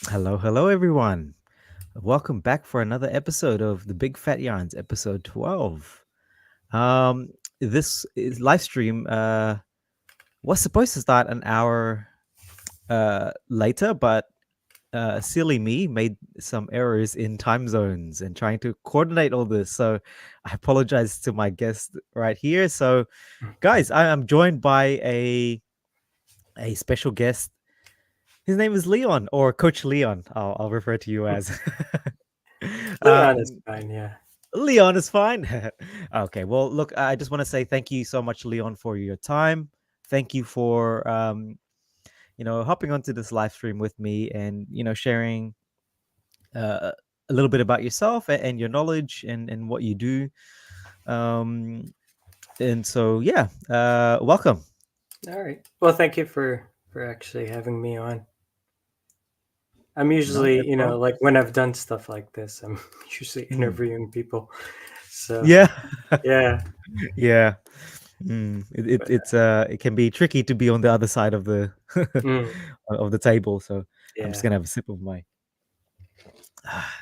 Hello, everyone. Welcome back for another episode of the Big Fat Yarns, episode 12. Um, this is live stream was supposed to start an hour later, but silly me made some errors in time zones and trying to coordinate all this. So I apologize to my guest right here. So, guys, I am joined by a special guest. His name is Leon, or Coach Leon. I'll refer to you as. Leon is um, fine, yeah. Leon is fine. Okay, well, look, I just want to say thank you so much, Leon, for your time. Thank you for hopping onto this live stream with me and sharing uh, a little bit about yourself and your knowledge and what you do. Um, and so, yeah, welcome. All right. Well, thank you for actually having me on. I'm No, no usually, problem. like when I've done stuff like this, I'm usually Mm. interviewing people. So, Yeah, yeah. yeah. But It can be tricky to be on the other side of the mm, of the table. So I'm just yeah. gonna have a sip of my.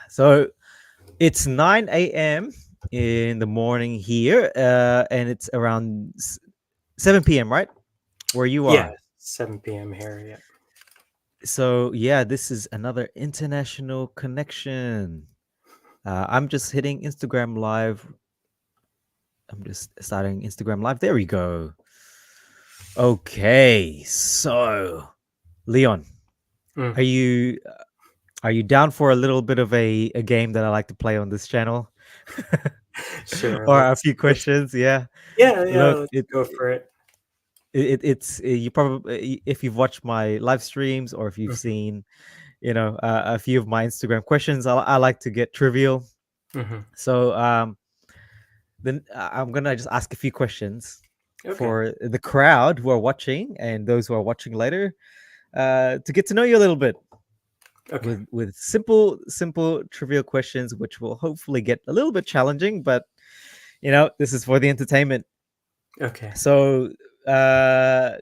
So it's 9 a.m. in the morning here, and it's around 7 p.m. right where you Yeah, are. 7 p.m. here, yeah. So yeah, this is another international connection. I'm just hitting Instagram live. I'm just starting Instagram live. There we go. Okay, so Leon, Mm, are you are you down for a little bit of a game that I like to play on this channel? sure, Or a let's few let's questions? Yeah. yeah, Look, let's go for it. it's you probably if you've watched my live streams or if you've Hmm. seen a few of my Instagram questions, I like to get trivial. Hmm. So then I'm gonna just ask a few questions Okay. for the crowd who are watching and those who are watching later to get to know you a little bit Okay. with simple trivial questions, which will hopefully get a little bit challenging, but this is for the entertainment. Okay. So uh,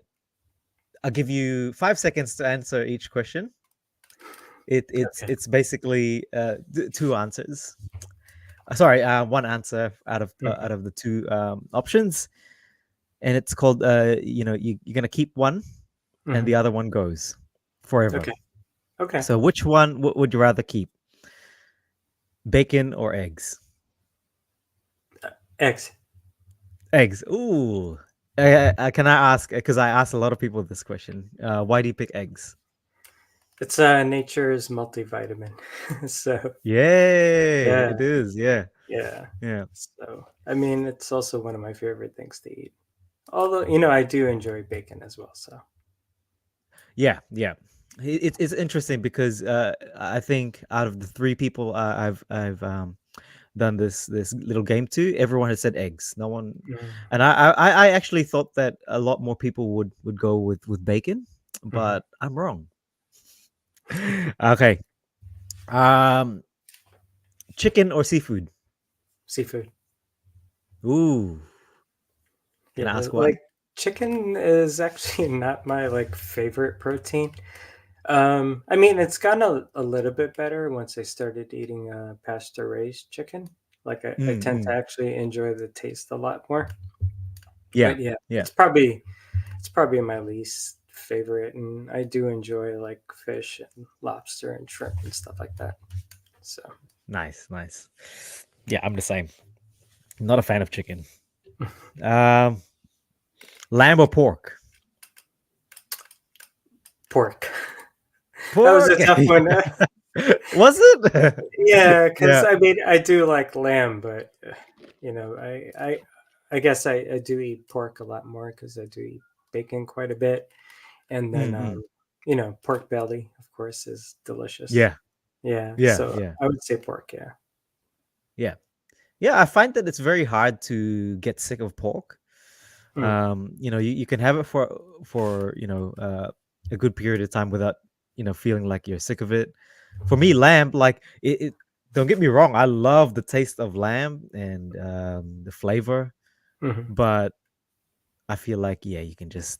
I'll give you 5 seconds to answer each question. Okay. It's basically two answers. Sorry, one answer out Hmm. of the two options, and it's called you're gonna keep one, and Hmm. the other one goes forever. Okay. Okay. So which one would you rather keep, bacon or eggs? X. Eggs. Ooh. Can I ask? Because I asked a lot of people this question. Why do you pick eggs? It's nature's multivitamin. So, Yay! yeah. It is. Yeah. Yeah. Yeah. So, I mean, it's also one of my favorite things to eat. Although, I do enjoy bacon as well. So, Yeah. Yeah. It's interesting because I think out of the three people I've done this little game to, everyone has said eggs. No one, mm-hmm. and I actually thought that a lot more people would go with bacon, Mm-hmm. but I'm wrong. Okay. Um, chicken or seafood? Seafood. Ooh. Can I Yeah. ask Like why? chicken is actually not my like favorite protein. I mean, it's gotten a little bit better once I started eating pasture raised chicken. Like, I tend to Mm. actually enjoy the taste a lot more. Yeah. But yeah, Yeah. it's probably my least favorite, and I do enjoy like fish and lobster and shrimp and stuff like that. So, Nice. Nice. Yeah, I'm the same. Not a fan of chicken. Um, lamb or pork? pork. That was a Pork. tough one. Was it? Yeah, because Yeah. I mean, I do like lamb, but I guess I do eat pork a lot more because I do eat bacon quite a bit, and then Mm-hmm. pork belly, of course, is delicious. Yeah. Yeah, Yeah. so Yeah. I would say pork. Yeah. Yeah. Yeah. I find that it's very hard to get sick of pork. Mm, You can have it for a good period of time without feeling like you're sick of it. For me, lamb, like it don't get me wrong, I love the taste of lamb and the flavor, mhm. but I feel like yeah, you can just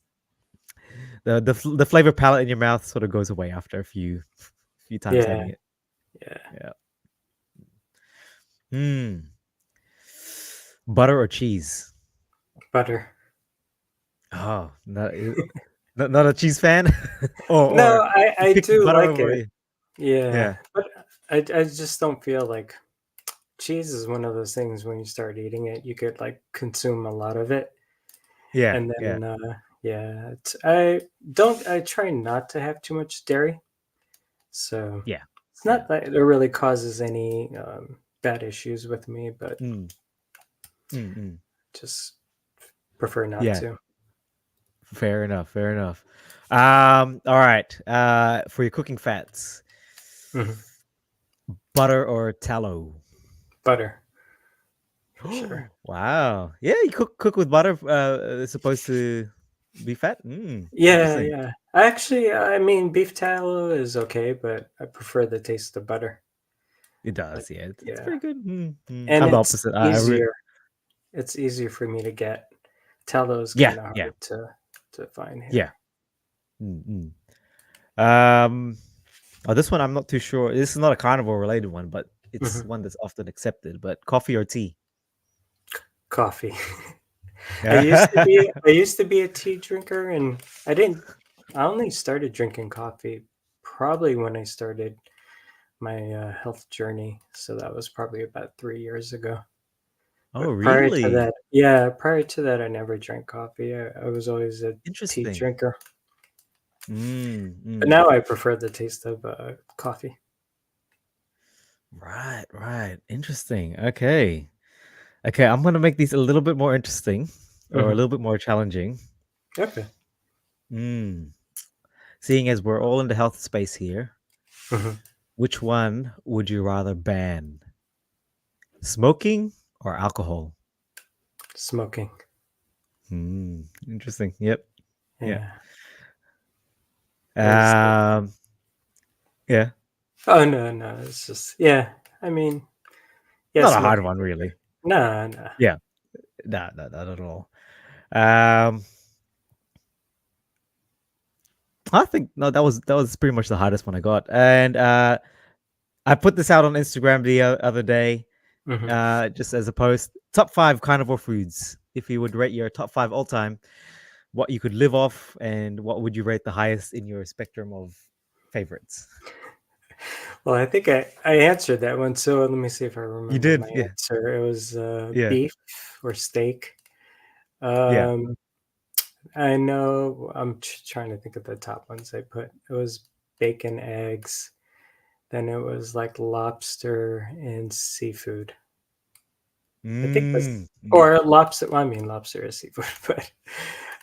the flavor palette in your mouth sort of goes away after a few few times Yeah, having it. yeah. Yeah. Hmm. Butter or cheese? Butter. Oh, not a cheese fan, or No, you I pick do butter like over it. it. Yeah, Yeah, but I just don't feel like cheese is one of those things when you start eating it, you could like consume a lot of it, yeah, and yeah, then yeah, I try not to have too much dairy, so yeah, it's yeah. not that it really causes any bad issues with me, but Mm, mm, mm. just prefer not Yeah, to. fair enough, fair enough. All right. For your cooking fats, Mhm. butter or tallow? Butter for sure. Wow. Yeah, you cook with butter. It's supposed to be fat. Yeah, Interesting. yeah. I mean, beef tallow is okay, but I prefer the taste of butter. It Like, does. Yeah, it's yeah, pretty good. and I'm the it's opposite. easier. It's easier for me to get. Tallow is Yeah, kind of yeah, hard to find yeah. here. Mm, mm. Um. Oh, this one I'm not too sure. This is not a carnivore related one, but it's Mhm. one that's often accepted. But coffee or tea? Coffee. Yeah. I used to be a tea drinker, and I didn't. I only started drinking coffee probably when I started my health journey. So that was probably about 3 years ago. Oh, But prior to really? that, yeah, prior to that, I never drank coffee. I was always a tea Interesting. drinker. But Mm. now I prefer the taste of coffee. Right, right. Interesting. Okay. Okay, I'm gonna make these a little bit more interesting or a Hmm. little bit more challenging. Okay. Mm. Seeing as we're all in the health space here, Hmm. which one would you rather ban? Smoking or alcohol? Smoking. Interesting. Yep. Yeah. Yeah. Is Um, yeah. oh no, no, it's just yeah. I mean, yeah, Not a hard smoking's one, okay. really. No, no. Yeah. Nah, not at all. Um, I think no, that was pretty much the hardest one I got, and I put this out on Instagram the other day, Hmm. just as a post. Top five carnivore foods. If you would rate your top five all time, what you could live off, and what would you rate the highest in your spectrum of favorites? Well, I think I answered that one. So let me see if I You remember did, my yeah, answer. It was yeah, beef or steak. yeah. Um, I know I'm trying to think of the top ones I put. It was bacon, eggs. Then it was like lobster and seafood. I think it was Mm. or lobster. Well, I mean, lobster is seafood, but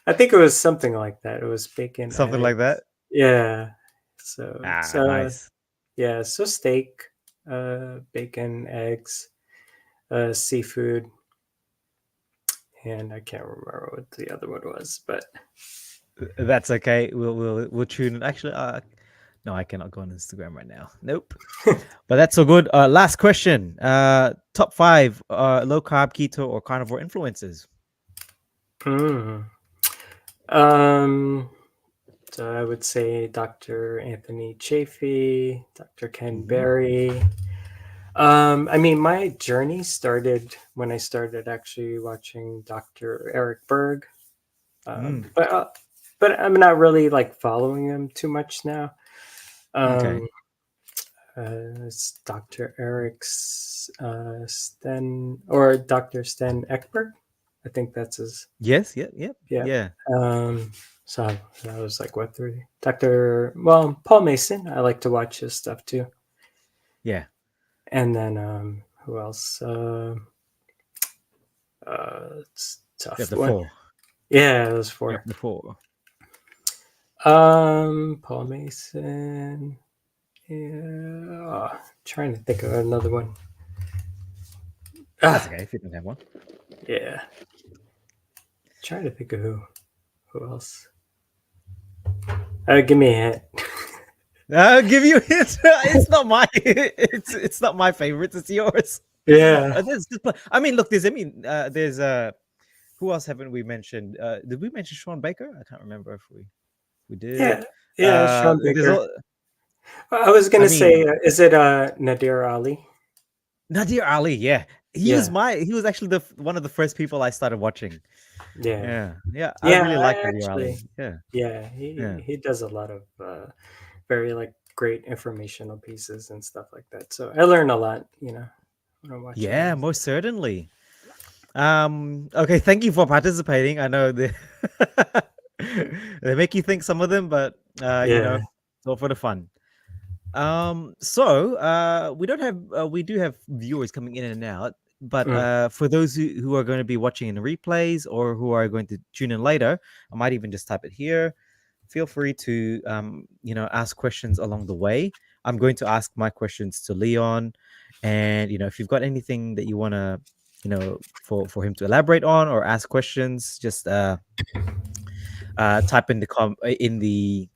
I think it was something like that. It was bacon, Something like that. eggs. Yeah. So it's Ah, nice. yeah. So steak, bacon, eggs, seafood, and I can't remember what the other one was, but That's okay. We'll tune in. Actually, no, I cannot go on Instagram right now. Nope. But that's so good. Last question. Top five low carb, keto, or carnivore influences. mm, um, so I would say Dr. Anthony Chafee, Dr. Ken Mm-hmm. Berry. I mean, my journey started when I started actually watching Dr. Eric Berg, Mm. but I'm not really like following him too much now. Okay. Um, it's Dr. Eric's Sten or Dr. Sten Ekberg. I think that's his. Yes. Yep. Yep. Yeah. Yeah. Um, so I was like, what three? Dr. Well, Paul Mason. I like to watch his stuff too. Yeah. And then who else? It's a Yep. tough The one. four. Yeah, those Yep. four. The four. Paul Mason. Yeah, trying to think of another one. That's Ah, okay if you don't have one. yeah, trying to think of who else. Give me a hint. I'll give you it. It's not my. It's not my favorites. It's yours. Yeah, I mean, look. There's who else haven't we mentioned? Did we mention Sean Baker? I can't remember if we did. yeah, yeah. Sean There's Baker. I was I gonna say, mean, is it Nadir Ali? Nadir Ali, yeah. Yeah, He was actually one of the first people I started watching. yeah, Yeah. Yeah, I yeah. really like I Nadir Ali. actually, Yeah. yeah, Yeah. he does a lot of very like great informational pieces and stuff like that. So I learn a lot, when I'm watching Yeah, those. most certainly. Okay, thank you for participating. I know they they make you think some of them, but Yeah. it's all for the fun. We don't have we do have viewers coming in and out, but Mm. for those who are going to be watching in the replays or who are going to tune in later, I might even just type it here. Feel free to ask questions along the way. I'm going to ask my questions to Leon, and if you've got anything that you want to for him to elaborate on or ask questions, just type in the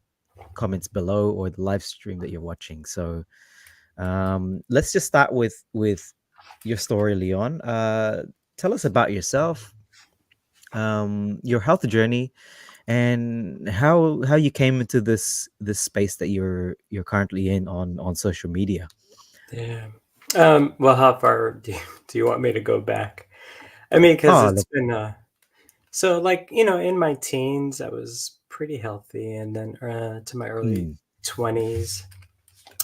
comments below or the live stream that you're watching. So let's just start with your story, Leon. Tell us about yourself, your health journey, and how you came into this space that you're currently in on social media. Yeah. Well, how far do you want me to go back? I mean, because Oh, it's look. been so like in my teens, I was pretty healthy, and then to my early Mm, 20s,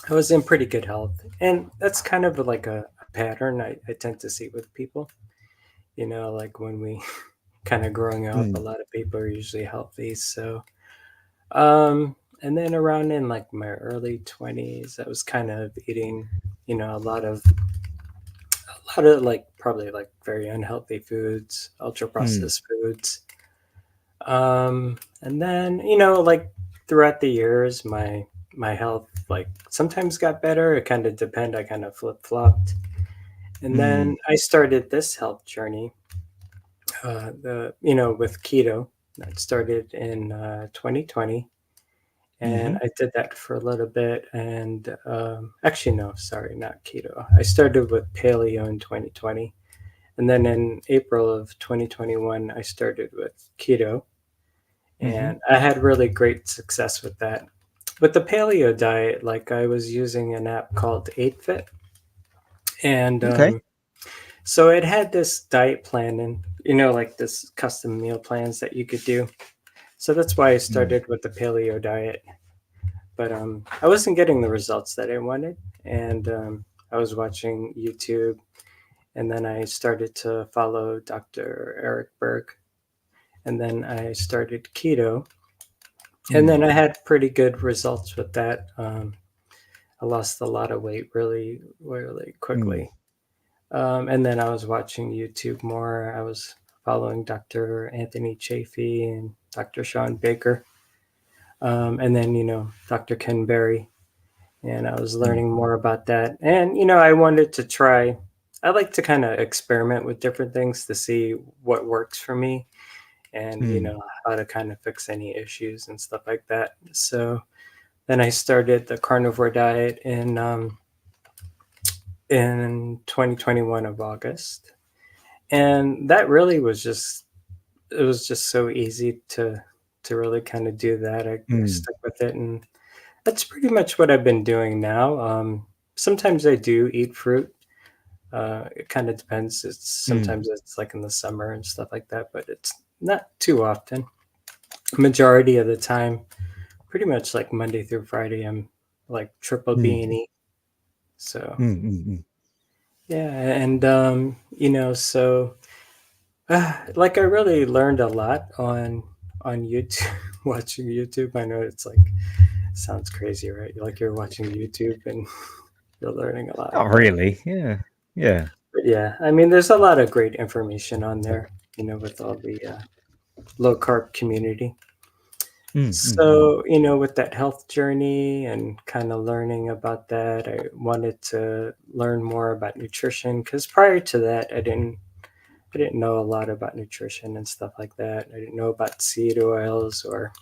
I was in pretty good health, and that's kind of like a pattern I tend to see with people. Like when we kind of growing up, a mm, lot of people are usually healthy. So, and then around in like my early 20s, I was kind of eating, a lot of like probably like very unhealthy foods, ultra mm, processed foods. And then, like throughout the years, my health like sometimes got better. It kind of depend. I kind of flip flopped. And mm, then I started this health journey, with keto. That started in 2020, and mm-hmm, I did that for a little bit. And actually, no, sorry, not keto. I started with paleo in 2020, and then in April of 2021, I started with keto, mm-hmm. and I had really great success with that. With the paleo diet, like I was using an app called 8Fit, and Okay. so it had this diet plan and like this custom meal plans that you could do. So that's why I Mm, started with the paleo diet. But I wasn't getting the results that I wanted, and I was watching YouTube, and then I started to follow Dr. Eric Berg, and then I started keto, and mm, then I had pretty good results with that. I lost a lot of weight really, really mm, quickly. And then I was watching YouTube more. I was following Dr. Anthony Chafee and Dr. Sean Baker, and then Dr. Ken Berry, and I was mm, learning more about that. And I wanted to try. I like to kind of experiment with different things to see what works for me, and mm, how to kind of fix any issues and stuff like that. So then I started the carnivore diet in 2021 of August, and that really was just it was just so easy to really kind of do that. I mm, stuck with it, and that's pretty much what I've been doing now. Sometimes I do eat fruit. It kind of depends. It's mm, sometimes it's like in the summer and stuff like that, but it's not too often. Majority of the time, pretty much like Monday through Friday, I'm like triple mm, B and E. So mm, mm, mm, yeah, and so like I really learned a lot on YouTube, watching YouTube. I know it's like sounds crazy, right? Like you're watching YouTube and you're learning a lot, not really. Yeah. Yeah. but yeah, I mean, there's a lot of great information on there, with all the low carb community. Mm, mm, mm, So, with that health journey and kind of learning about that, I wanted to learn more about nutrition because prior to that, I didn't know a lot about nutrition and stuff like that. I didn't know about seed oils or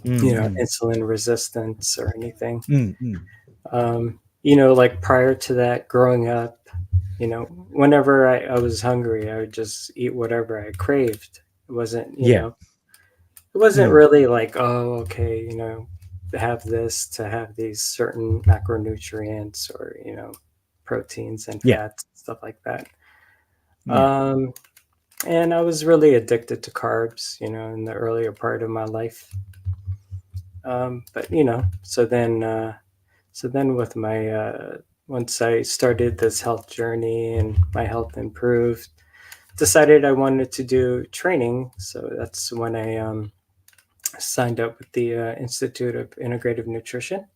mm, mm, insulin resistance or anything. mm, mm. Like prior to that, growing up, whenever I was hungry, I would just eat whatever I craved. It wasn't, Yeah. it wasn't Mm, really like, oh, okay, have this to have these certain macronutrients or proteins and Yeah. fats, stuff like that. Yeah. Um, and I was really addicted to carbs, in the earlier part of my life. But so then with my once I started this health journey and my health improved, decided I wanted to do training. So that's when I signed up with the Institute of Integrative Nutrition,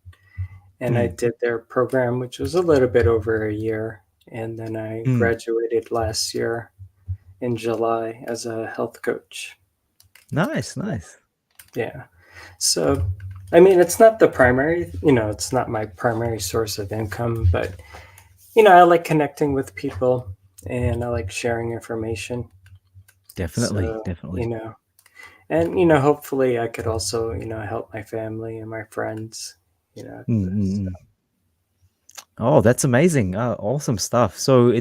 and I Mm. did their program, which was a little bit over a year. And then I Mm. graduated last year in July as a health coach. Nice, nice. Yeah. So, I mean, it's not the primary, it's not my primary source of income, but, I like connecting with people and I like sharing information. Definitely, So, definitely. and, hopefully I could also, help my family and my friends, you know. Mm, mm, mm. Oh, that's amazing. Awesome stuff. So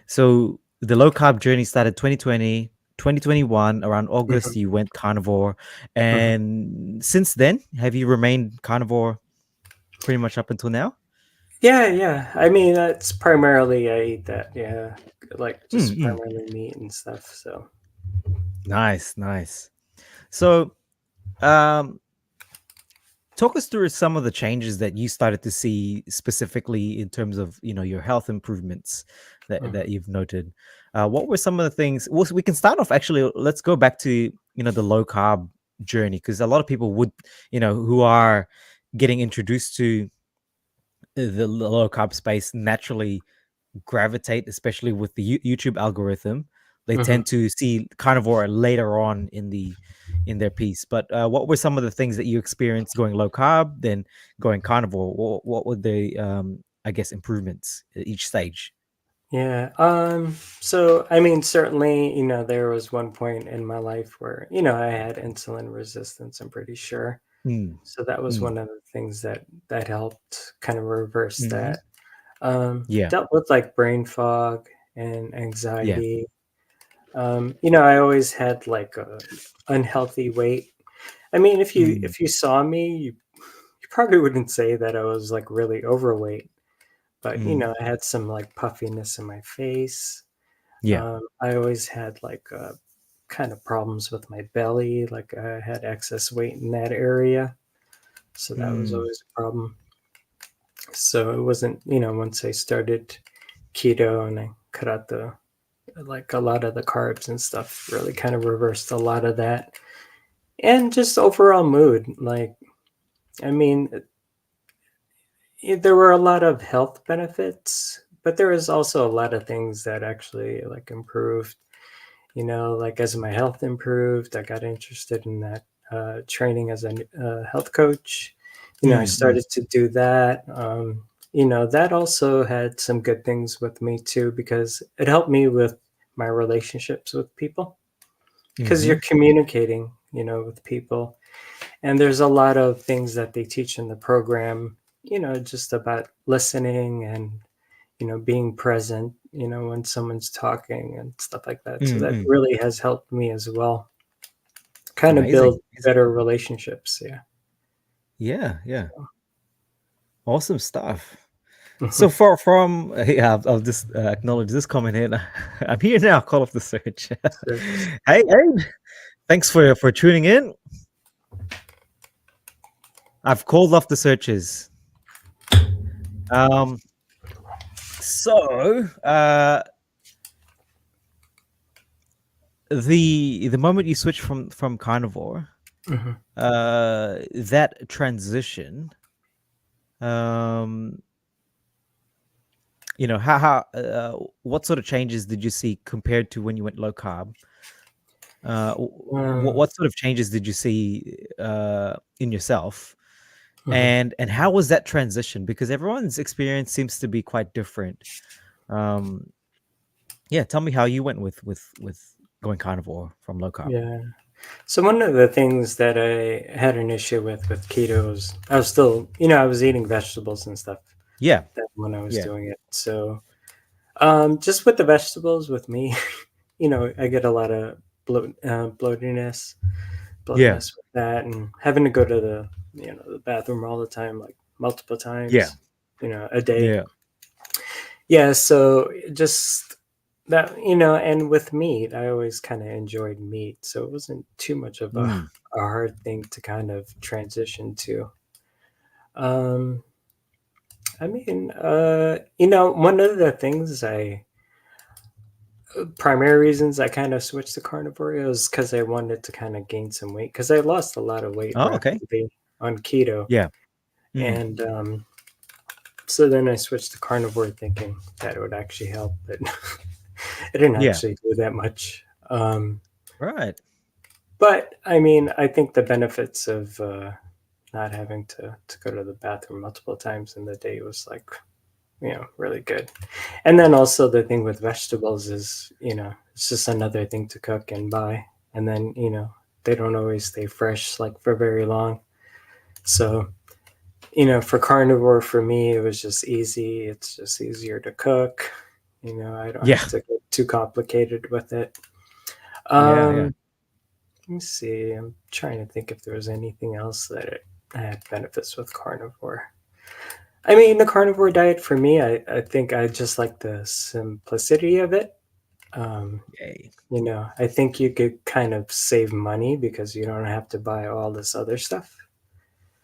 so the low carb journey started 2020, 2021. Around August, Mhm, you went carnivore. mhm. And since then, have you remained carnivore pretty much up until now? Yeah, yeah. I mean, that's primarily I eat that. Yeah, like Mm, just mm. primarily meat and stuff. So, Nice, nice. So, um, talk us through some of the changes that you started to see specifically in terms of your health improvements mhm, that you've noted. What were some of the things? Well, we can start off actually. Let's go back to the low carb journey, because a lot of people would who are getting introduced to the low carb space naturally gravitate, especially with the YouTube algorithm. They mhm. tend to see carnivore later on in their piece. But what were some of the things that you experienced going low carb, then going carnivore? What were the I guess improvements at each stage? Yeah. So I mean, certainly, there was one point in my life where I had insulin resistance. I'm pretty sure. Mm, So that was mm, one of the things that helped kind of reverse hmm. that. Yeah, Dealt with like brain fog and yeah. anxiety. I always had like a unhealthy weight. I mean, if you Mm, if you saw me, you probably wouldn't say that I was like really overweight, but mm, I had some like puffiness in my face. yeah. I always had like kind of problems with my belly, like I had excess weight in that area, so that was Mm, always a problem. So it wasn't, once I started keto and I cut out the like a lot of the carbs and stuff, really kind of reversed a lot of that, and just overall mood. Like, I mean, there were a lot of health benefits, but there was also a lot of things that actually like improved. Like as my health improved, I got interested in that training as a health coach. I mm, mm, started to do that. That also had some good things with me too, because it helped me with my relationships with people, because mm-hmm, you're communicating, with people. And there's a lot of things that they teach in the program, just about listening and, being present, when someone's talking and stuff like that. So mm, that mm. really has helped me as well, kind of Amazing, build amazing. better relationships. Yeah. Yeah, yeah. Awesome stuff. So Mhm. yeah, I'll just acknowledge this comment here. I'm here now. Call off the search. Search. Hey, thanks for tuning in. I've called off the searches. Um, so the moment you switch from carnivore, Mhm. that transition, um, what sort of changes did you see compared to when you went low carb? Um, What sort of changes did you see in yourself? mhm. And how was that transition? Because everyone's experience seems to be quite different. Um, yeah, tell me how you went with going carnivore from low carb. Yeah. So one of the things that I had an issue with keto was I was still, I was eating vegetables and stuff Yeah, that when I was yeah. doing it. So just with the vegetables, with me, I get a lot of bloatiness. Yeah. mess with that, and having to go to the bathroom all the time, like multiple Yeah. times, a day. Yeah. Yeah, so just that, and with meat, I always kind of enjoyed meat, so it wasn't too much of a, Mm. a hard thing to kind of transition to. Um, I mean, one of the things primary reasons I kind of switched to carnivore was because I wanted to kind of gain some weight because I lost a lot of weight Oh, okay. rapidly on keto, Yeah. Mm. and so then I switched to carnivore thinking that it would actually help, but it didn't Yeah. actually do that much. Right. But I mean, I think the benefits of not having to go to the bathroom multiple times in the day was like, really good. And then also the thing with vegetables is, it's just another thing to cook and buy. And then, they don't always stay fresh like for very long. So, for carnivore, for me, it was just easy. It's just easier to cook. I don't Yeah. have to get too complicated with it. Yeah. Yeah. Um, Let me see. I'm trying to think if there was anything else that it had benefits with carnivore. I mean, the carnivore diet for me, I think I just like the simplicity of it. Um, Yay. I think you could kind of save money because you don't have to buy all this other stuff.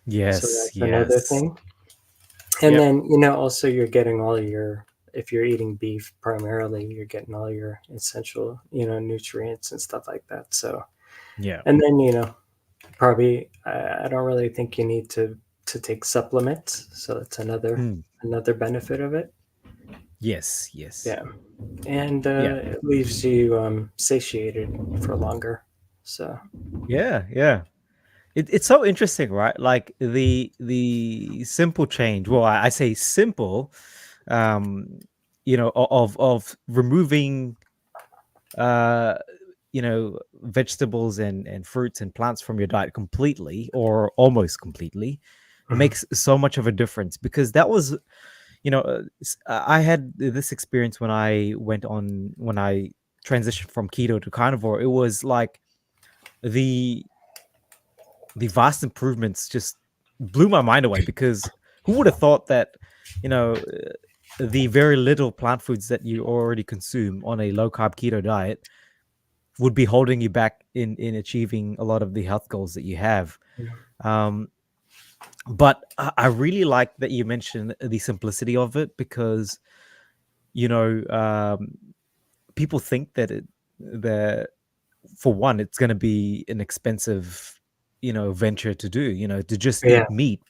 So Yes. that's another Yes. thing. And Yep. then, also you're getting all your, if you're eating beef primarily, you're getting all your essential, nutrients and stuff like that. So, Yeah. and then, probably I don't really think you need to take supplements. So that's Mm. another benefit of it. Yes. Yes. Yeah. And Yeah. it leaves you satiated for longer. So Yeah. Yeah. It's so interesting, right? Like the simple change. Well, I say simple. Um, of removing uh vegetables and fruits and plants from your diet completely or almost completely mhm. makes so much of a difference because that was I had this experience when I transitioned from keto to carnivore. It was like the the vast improvements just blew my mind away because who would have thought that you know the very little plant foods that you already consume on a low carb keto diet would be holding you back in achieving a lot of the health goals that you have. Yeah. Um, but I really like that you mentioned the simplicity of it because you know people think that that for one it's going to be an expensive venture to do, to just Yeah. eat meat.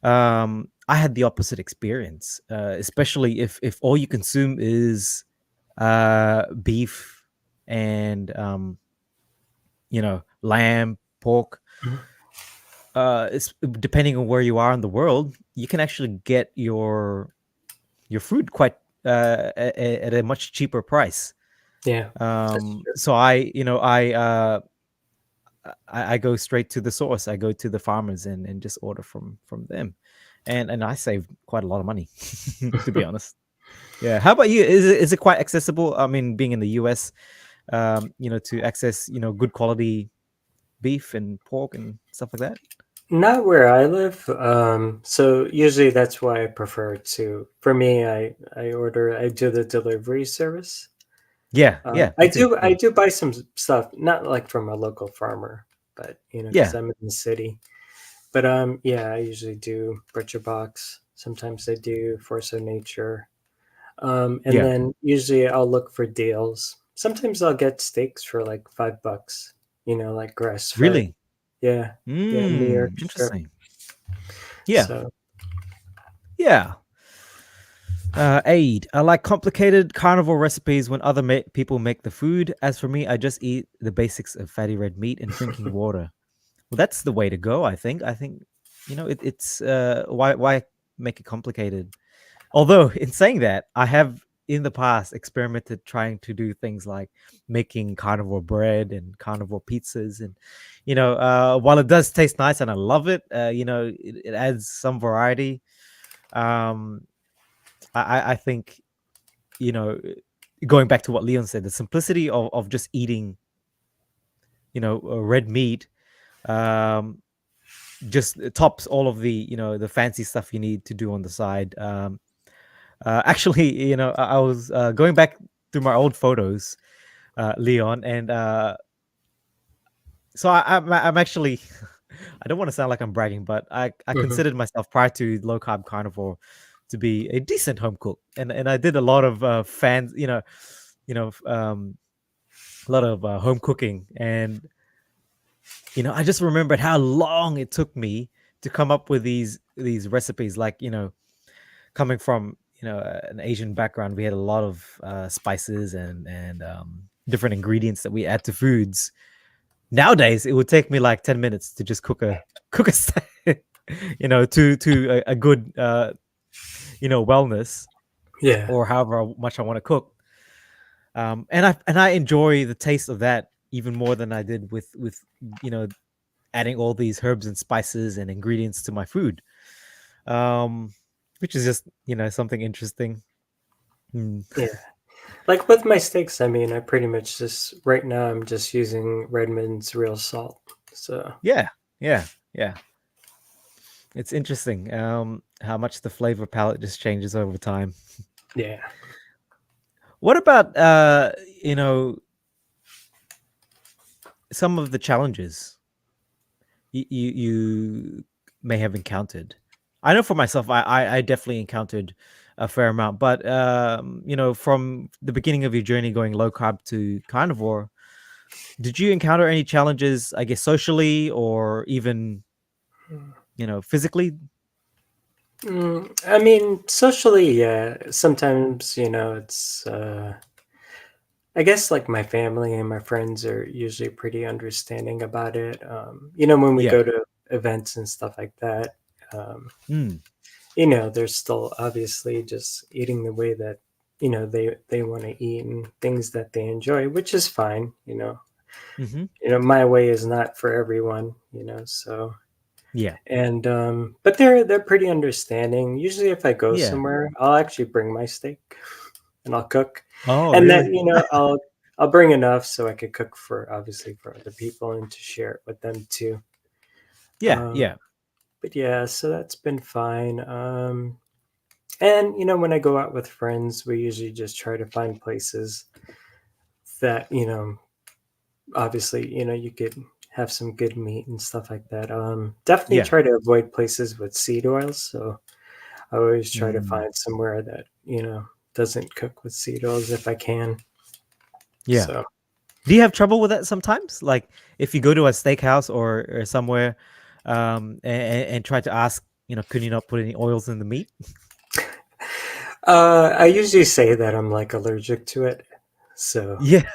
I had the opposite experience, especially if all you consume is beef and lamb, pork. Mhm. It's depending on where you are in the world, you can actually get your food quite at a much cheaper price. Yeah. That's true. So I go straight to the source. I go to the farmers and just order from them, and I save quite a lot of money, to be honest. Yeah. How about you? Is it quite accessible? I mean, being in the US, to access good quality beef and pork and stuff like that. Not where I live. So usually that's why I prefer to. For me, I do the delivery service. Yeah. Yeah. I Me too. do I Yeah. do buy some stuff, not like from a local farmer, but because Yeah. I'm in the city. But yeah, I usually do Butcher Box. Sometimes I do Force of Nature. And Yeah. then usually I'll look for deals. Sometimes I'll get steaks for like $5, like grass fed. Really. Yeah, yeah, New York strip. Interesting. Yeah. So Yeah. Aid. I like complicated carnivore recipes when other people make the food. As for me, I just eat the basics of fatty red meat and drinking water. Well, that's the way to go. I think it's why make it complicated. Although in saying that, I have in the past experimented trying to do things like making carnivore bread and carnivore pizzas, and while it does taste nice and I love it, it adds some variety. Um, I think you know going back to what Leon said, the simplicity of just eating red meat Um, just tops all of the the fancy stuff you need to do on the side. Actually, I was going back through my old photos, Leon, and so I'm actually I don't want to sound like I'm bragging, but I Hmm. considered myself prior to low carb carnivore to be a decent home cook, and I did a lot of fans, you know, a lot of home cooking, and I just remembered how long it took me to come up with these recipes. Like coming from an Asian background, we had a lot of spices and different ingredients that we add to foods. Nowadays, it would take me like 10 minutes to just cook a steak, to a good wellness Yeah, or however much I want to cook. And I enjoy the taste of that even more than I did with you know adding all these herbs and spices and ingredients to my food. Um, which is just something interesting. Mm. yeah. Like with my steaks, I mean, I pretty much just right now I'm just using Redmond's real salt. So Yeah, yeah, yeah. It's interesting how much the flavor palette just changes over time. yeah. What about you know some of the challenges you may have encountered? I know for myself, I definitely encountered a fair amount, but from the beginning of your journey going low carb to carnivore, did you encounter any challenges? I guess socially or even physically. I mean, socially, yeah. Sometimes, it's I guess like my family and my friends are usually pretty understanding about it. When we Yeah. go to events and stuff like that, um, Mm. they're still obviously just eating the way that, they want to eat and things that they enjoy, which is fine. Mm-hmm. My way is not for everyone, so Yeah. and but they're pretty understanding. Usually if I go Yeah. somewhere, I'll actually bring my steak and I'll cook. Oh, And really? then, I'll bring enough so I could cook for obviously for other people and to share it with them too. Yeah. Um, Yeah. but yeah, so that's been fine. And when I go out with friends, we usually just try to find places that, obviously, you could have some good meat and stuff like that. Definitely Yeah. try to avoid places with seed oils. So I always try to Mm. find somewhere that, doesn't cook with seed oils if I can. Yeah. So Do you have trouble with that sometimes? Like if you go to a steakhouse or somewhere, and try to ask, could you not put any oils in the meat? I usually say that I'm like allergic to it. So, Yeah.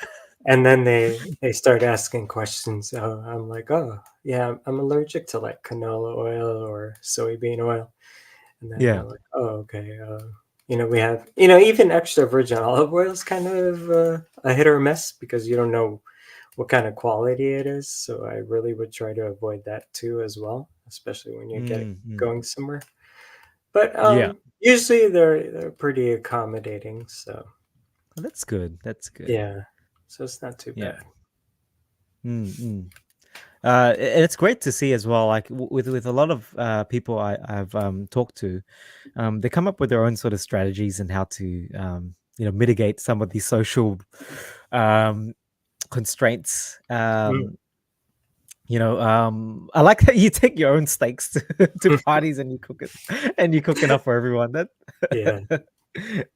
and then they start asking questions. I'm like, oh yeah, I'm allergic to like canola oil or soybean oil. And then they're Yeah. like, oh okay. We have even extra virgin olive oil is kind of a hit or miss because you don't know what kind of quality it is. So I really would try to avoid that too as well, especially when you get Mm. going somewhere. But Yeah. usually they're pretty accommodating. So Well, that's good. That's good. yeah, so it's not too Yeah. bad. Mm. And it's great to see as well. Like with a lot of people I've talked to, they come up with their own sort of strategies and how to mitigate some of these social um, constraints. Mm, I like that you take your own steaks to parties and you cook it, and you cook enough for everyone. That yeah,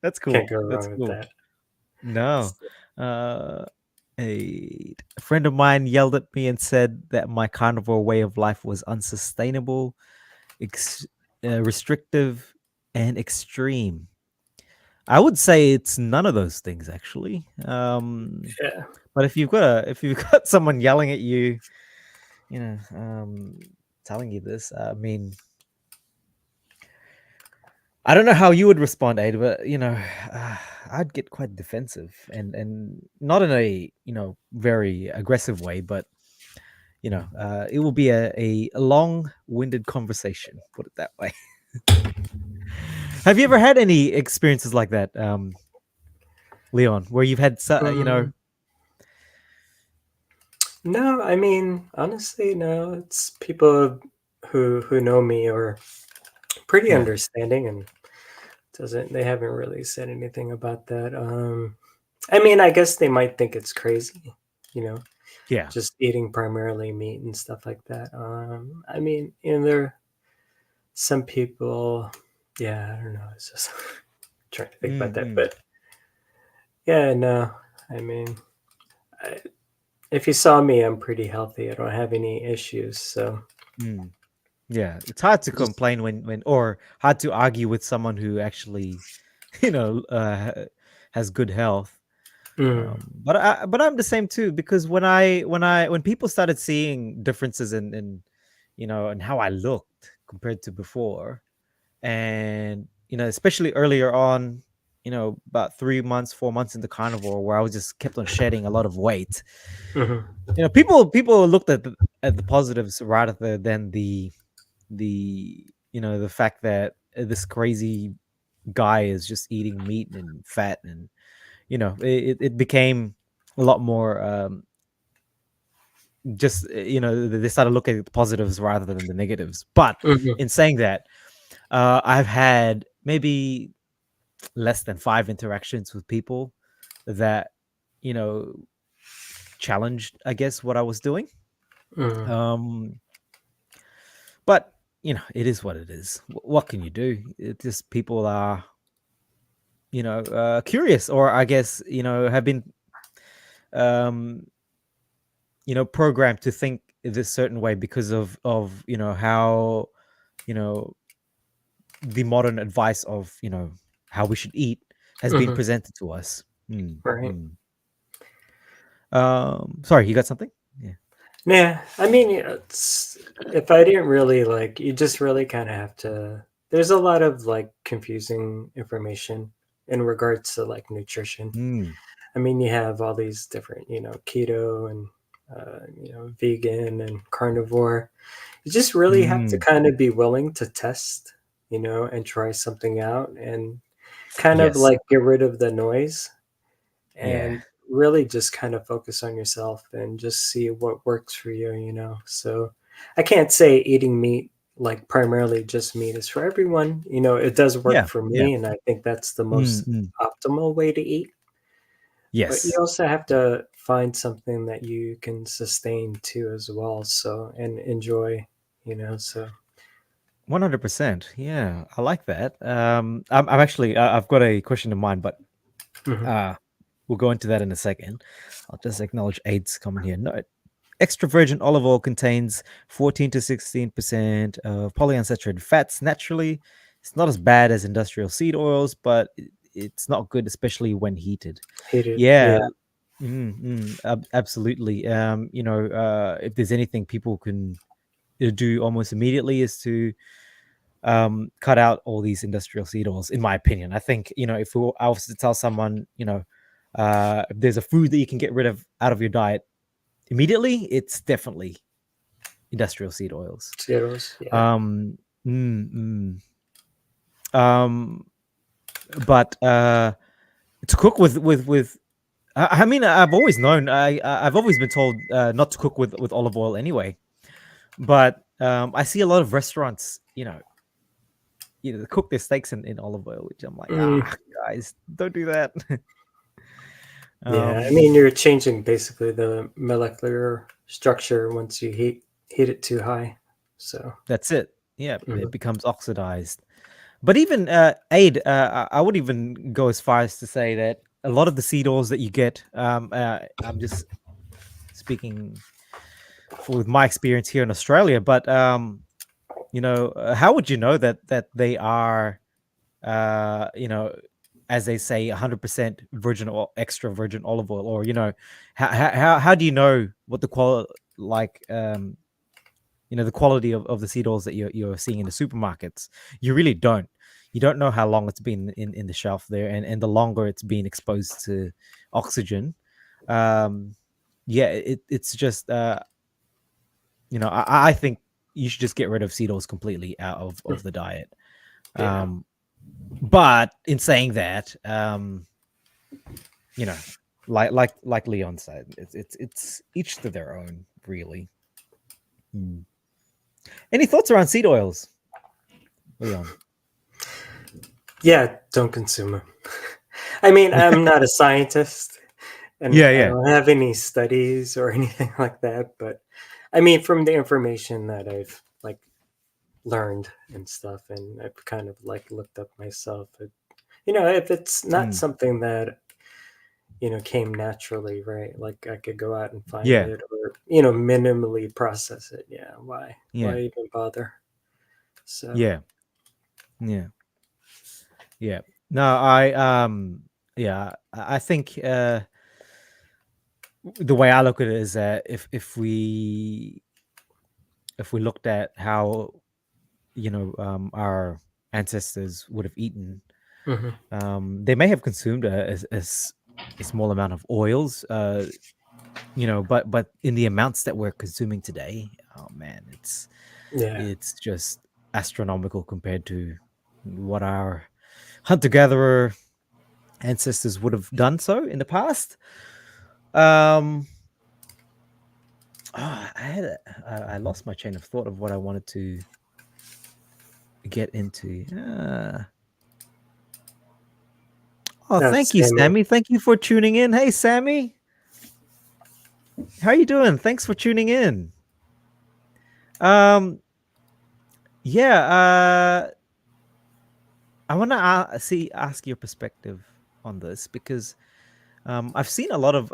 that's can't cool. go That's wrong with cool. that. No. Uh, a friend of mine yelled at me and said that my carnivore way of life was unsustainable, restrictive, and extreme. I would say it's none of those things actually. Yeah. But if you've got someone yelling at you, you know, um, telling you this, I mean, I don't know how you would respond, Ada, but uh, I'd get quite defensive and not in a very aggressive way, but it will be a long-winded conversation. Put it that way. Have you ever had any experiences like that, Leon, where you've had Mm, No, I mean, honestly, no. It's people who know me are pretty Yeah, understanding and doesn't they haven't really said anything about that. I mean, I guess they might think it's crazy, you know, yeah. just eating primarily meat and stuff like that. I mean, there are some people, yeah, I don't know. It's just trying to think about Mm, that, mm, but yeah, no. I mean, I, if you saw me, I'm pretty healthy. I don't have any issues, so mm. Yeah, it's hard to just complain when or hard to argue with someone who actually, you know, has good health. mm, But I'm the same too because when people started seeing differences in in how I looked compared to before, and especially earlier on, about 3 months, 4 months into carnivore, where I was just kept on shedding a lot of weight. hmm People looked at the positives rather than the fact that this crazy guy is just eating meat and fat, and it became a lot more just they started looking at the positives rather than the negatives. But hmm in saying that, I've had maybe less than 5 interactions with people that you know challenged, I guess, what I was doing. hmm um but it is what it is. What can you do? It just people are curious, or I guess have been um programmed to think this certain way because of how you know the modern advice of how we should eat has been hmm presented to us. Mm, right. mm. Sorry, you got something? Yeah. Yeah, I mean, it's if I didn't really like, you just really kind of have to. There's a lot of like confusing information in regards to like nutrition. Mm, I mean, you have all these different, keto and vegan and carnivore. You just really have to mm. kind of be willing to test, and try something out and kind of Yes. like get rid of the noise Yeah. and really just kind of focus on yourself and just see what works for you. So I can't say eating meat, like primarily just meat, is for everyone. It does work Yeah. for Yeah. me, and I think that's the Mm, most mm. optimal way to eat. But you Yes. also have to find something that you can sustain too as well, so and enjoy. 100%. Yeah, I like that. I'm actually I've got a question in mind, but Mhm. uh we'll go into that in a second. I'll just acknowledge AIDS comment here. No, extra virgin olive oil contains 14 to 16% of polyunsaturated fats naturally. It's not as bad as industrial seed oils, but it's not good, especially when heated. Hate it. Yeah, Yeah. absolutely. If there's anything people can do almost immediately is to cut out all these industrial seed oils, in my opinion. I think, I was to tell someone, if there's a food that you can get rid of out of your diet immediately, it's definitely industrial seed oils. Potatoes. Yeah. Um, mm, mm. Um, but to cook with I mean, I've always known. I've always been told not to cook with olive oil anyway. But I see a lot of restaurants, they cook their steaks in olive oil, which I'm like, Mm, guys, don't do that. yeah. I um, mean, you're changing basically the molecular structure once you heat it too high. So. that's it. Yeah, Mhm. it becomes oxidized. But even aid, I would even go as far as to say that a lot of the seed oils that you get, I'm just speaking with my experience here in Australia, but how would you know that they are, uh, you know, as they say, 100% virgin or extra virgin olive oil, or how do you know what the quality like the quality of the seed oils that you're seeing in the supermarkets? You really don't. You don't know how long it's been in the shelf there, and the longer it's been exposed to oxygen. Um, yeah, it's just I think you should just get rid of seed oils completely out of the diet. Yeah. Um, but in saying that, you know. Like Leon said, it's each to their own, really. Mm. Any thoughts around seed oils, Leon? Yeah, don't consume them. I mean, I'm not a scientist, and Yeah, I yeah. don't have any studies or anything like that. But I mean, from the information that I've like learned and stuff, and I've kind of like looked up myself. If it's not Mm. something that came naturally, right? Like I could go out and find Yeah, it, or minimally process it. Yeah, yeah, why even bother? So. yeah, yeah, yeah. No, yeah, I think the way I look at it is that if we looked at how our ancestors would have eaten, Hmm. they may have consumed a small amount of oils, but in the amounts that we're consuming today, oh man, Yeah. it's just astronomical compared to what our hunter gatherer ancestors would have done so in the past. Um, I lost my chain of thought of what I wanted to get into. Oh, That's thank you, Sammy. Sammy. Thank you for tuning in. Hey, Sammy, how you doing? Thanks for tuning in. Um, yeah. I want to ask your perspective on this because I've seen a lot of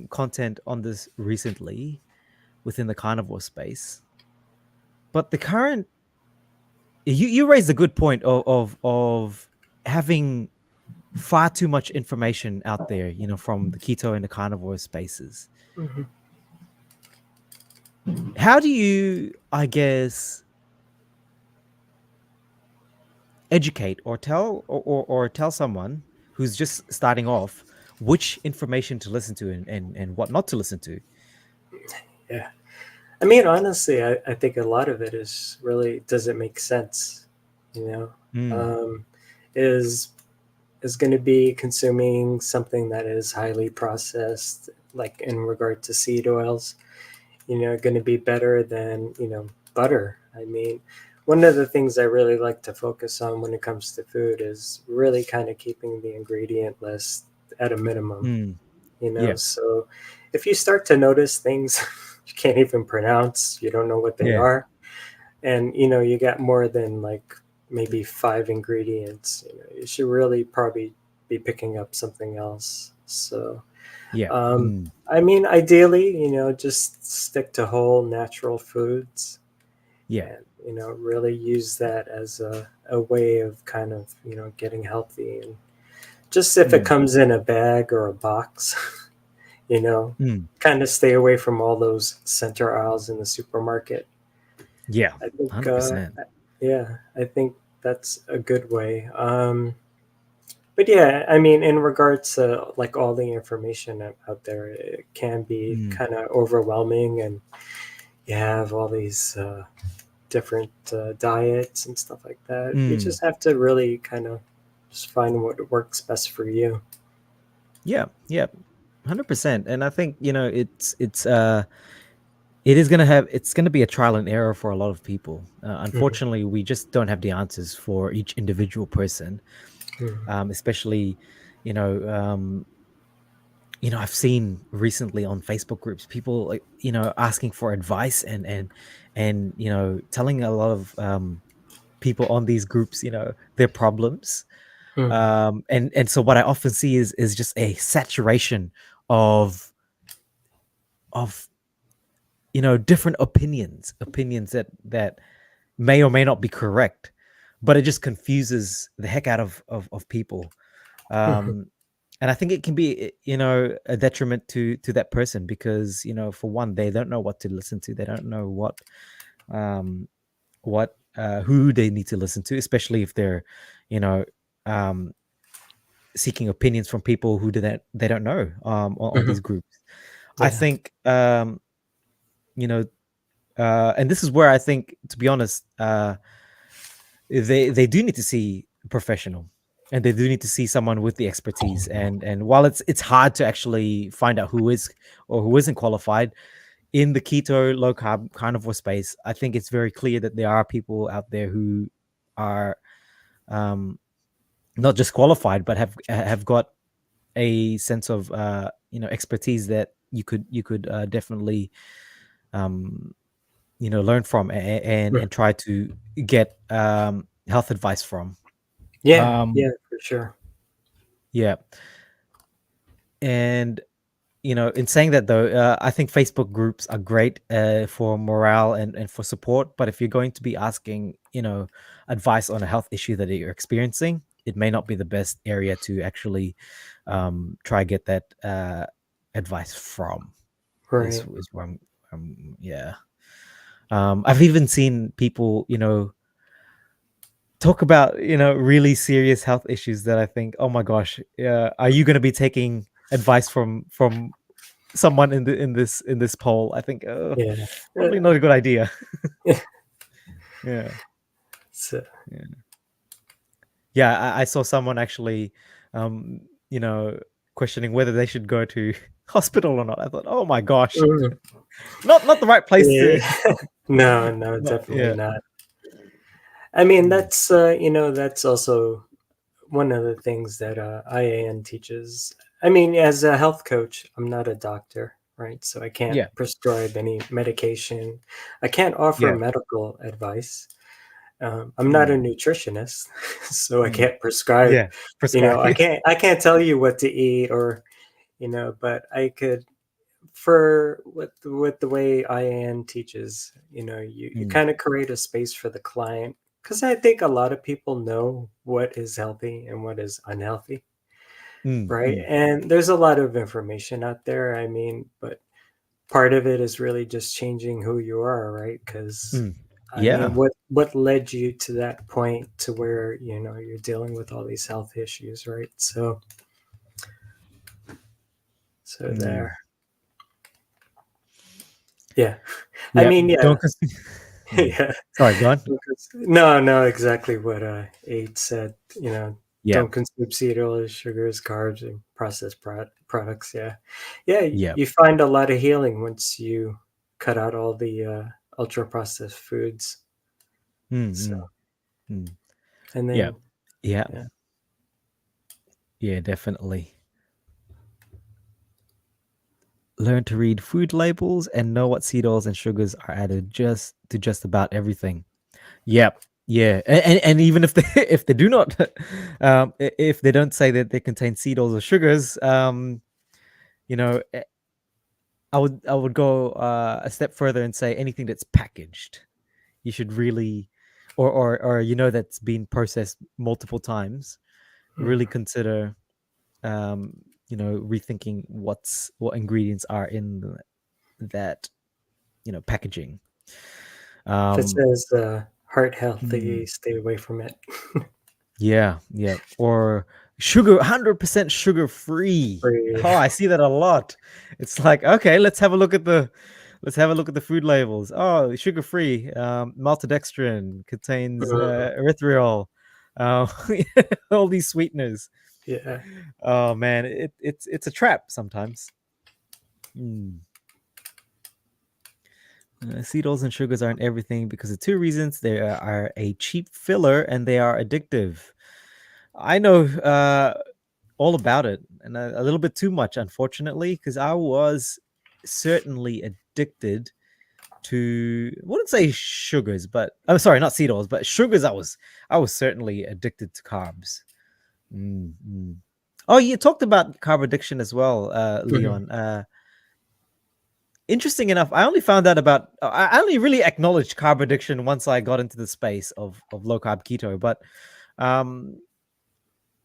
content on this recently within the carnivore space, but the current you raised a good point of having far too much information out there, from the keto and the carnivore spaces. Hmm. How do you, I guess, educate or tell someone who's just starting off which information to listen to and what not to listen to? Yeah. I mean, honestly, I think a lot of it is really, does it make sense? You know, Mm, um, is is going to be consuming something that is highly processed, like in regard to seed oils, going to be better than butter. I mean, one of the things I really like to focus on when it comes to food is really kind of keeping the ingredient list at a minimum. mm, yeah, So if you start to notice things you can't even pronounce, you don't know what they yeah, are, and you got more than like maybe five ingredients, you should really probably be picking up something else. So yeah, mm, I mean, ideally, just stick to whole natural foods, yeah, and really use that as a way of kind of getting healthy. And just if it mm, comes in a bag or a box, you know, mm, kind of stay away from all those center aisles in the supermarket. yeah, I think, 100%. yeah, I think that's a good way. But yeah, I mean, in regards to like all the information out there, it can be Mm, kind of overwhelming, and you have all these different diets and stuff like that. You mm, just have to really kind of just find what works best for you. yeah, yeah, 100%. And I think, it's gonna be a trial and error for a lot of people. Mhm. Unfortunately, we just don't have the answers for each individual person, Mhm. especially, you know, um, I've seen recently on Facebook groups people like, asking for advice and telling a lot of people on these groups, their problems. Mhm. And so what I often see is just a saturation of of different opinions that may or may not be correct, but it just confuses the heck out of people. Mhm. um and I think it can be a detriment to that person because for one, they don't know what to listen to, they don't know um who they need to listen to, especially if they're you know um seeking opinions from people who they don't know on these Mhm. groups. I Yeah. think you know and this is where I think, to be honest, they do need to see a professional. and they do need to see someone with the expertise. And while it's hard to actually find out who is or who isn't qualified in the keto low carb carnivore space, I think it's very clear that there are people out there who are um, not just qualified, but have got a sense of expertise that you could definitely learn from and try to get health advice from. Yeah, Um, yeah, for sure. yeah, and in saying that though, I think Facebook groups are great for morale and for support. But if you're going to be asking, advice on a health issue that you're experiencing, it may not be the best area to actually try get that advice from. Is Right. is where yeah. I've even seen people, talk about really serious health issues that I think, oh my gosh, are you going to be taking advice from someone in this poll? I think Yeah. probably not a good idea. Yeah, So, yeah, yeah. I saw someone actually, um, you know, questioning whether they should go to hospital or not. I thought, oh my gosh, mm, not the right place yeah. to. No, no, Not, definitely yeah. not. I mean, Mm, that's also one of the things that IAN teaches. I mean, as a health coach, I'm not a doctor, right? So I can't yeah, prescribe any medication. I can't offer yeah. medical advice. I'm not a Mm, nutritionist, so I mm, can't prescribe. yeah. Prescribe. I can't tell you what to eat, or but I could, for with the way IAN teaches, you Mm, kind of create a space for the client, because I think a lot of people know what is healthy and what is unhealthy, mm, right? mm, And there's a lot of information out there. I mean, but part of it is really just changing who you are, right? Because mm. I mean, Yeah. what led you to that point to where you're dealing with all these health issues, right? So Mm. there, yeah. I Yep. mean, yeah, Don't consume. Mm. yeah. Sorry, go on. No, no, exactly what Aid said. Yep. Don't consume seed oils, sugars, carbs, and processed products. Yeah, yeah. Yep. You find a lot of healing once you cut out all the ultra processed foods. Mm, So, mm, mm. and Yep. then Yeah. yeah, Yeah, definitely. Learn to read food labels and know what seed oils and sugars are added just about everything. Yep. Yeah. And even if they if they do not if they don't say that they contain seed oils or sugars, you know, I would go a step further and say anything that's packaged. You should really or that's been processed multiple times, really mm, consider rethinking what ingredients are in that packaging. if it um says heart mm, healthy, stay away from it. yeah, yeah, or sugar 100% sugar free. Free. Oh, I see that a lot. It's like, okay, let's have a look at the food labels. Oh, sugar free, maltodextrin contains Mm, erythritol, uh, all these sweeteners. yeah, Oh man, it's a trap sometimes. Mm. Seed oils and sugars aren't everything because of two reasons. They are a cheap filler and they are addictive. I know all about it, and a little bit too much, unfortunately, because I was certainly addicted to, I wouldn't say sugars, but I'm sorry, not seed oils, but sugars. I was certainly addicted to carbs. Mm, mm. Oh, you talked about carb addiction as well, mhm. Leon. Interesting enough, I only found out about, I only really acknowledged carb addiction once I got into the space of low carb keto. But um,